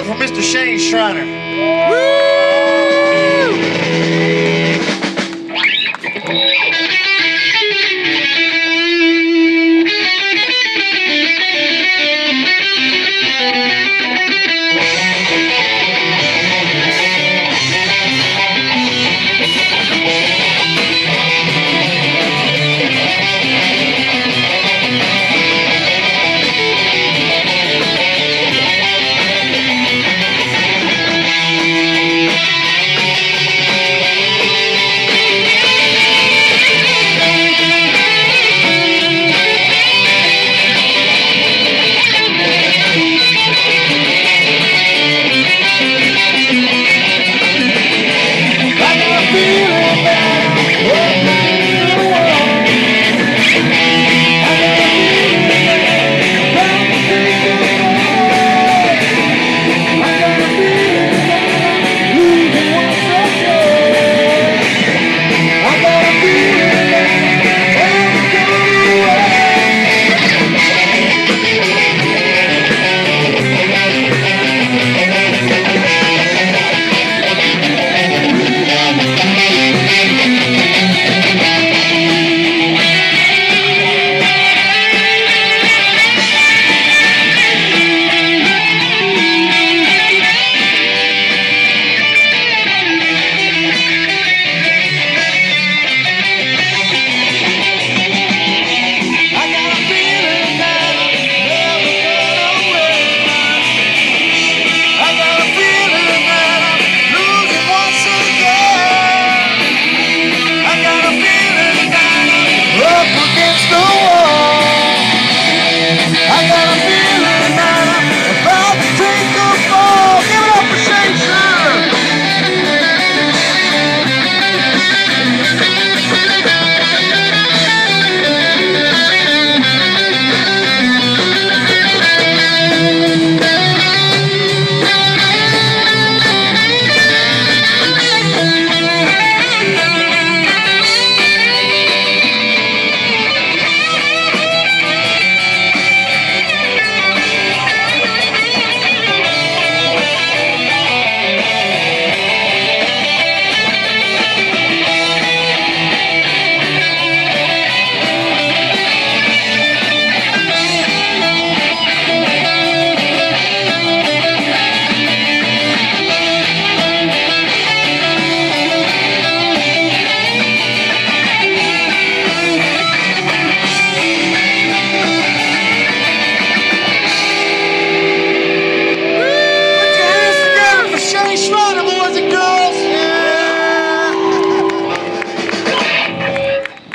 it for Mr. Shane Shriner.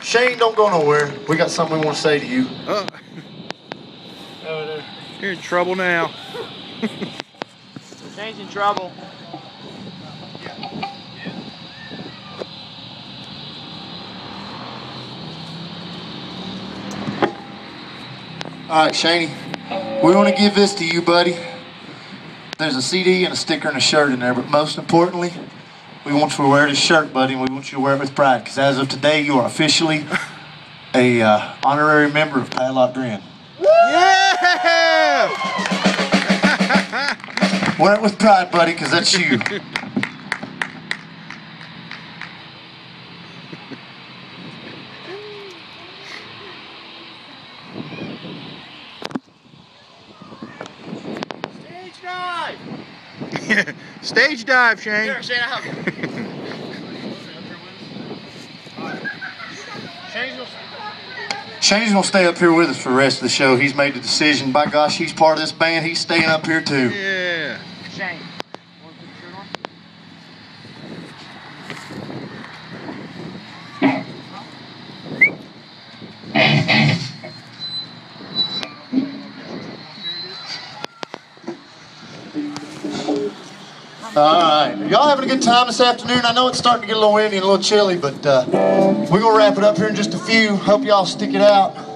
Shane, don't go nowhere. We got something we want to say to you. You're in trouble now. Shane's in trouble. All right, Shaney, we want to give this to you, buddy. There's a CD and a sticker and a shirt in there, but most importantly, we want you to wear this shirt, buddy, and we want you to wear it with pride, because as of today, you are officially a honorary member of Padlock Grin. Yeah! Wear it with pride, buddy, because that's you. Stage dive! Stage dive, Shane. Here, Shane, I'll help you. Shane's going to stay up here with us for the rest of the show. He's made the decision. By gosh, he's part of this band. He's staying up here, too. Yeah. Shane, you want to put your shirt on? All right. Y'all having a good time this afternoon? I know it's starting to get a little windy and a little chilly, but we're going to wrap it up here in just a few. Hope y'all stick it out.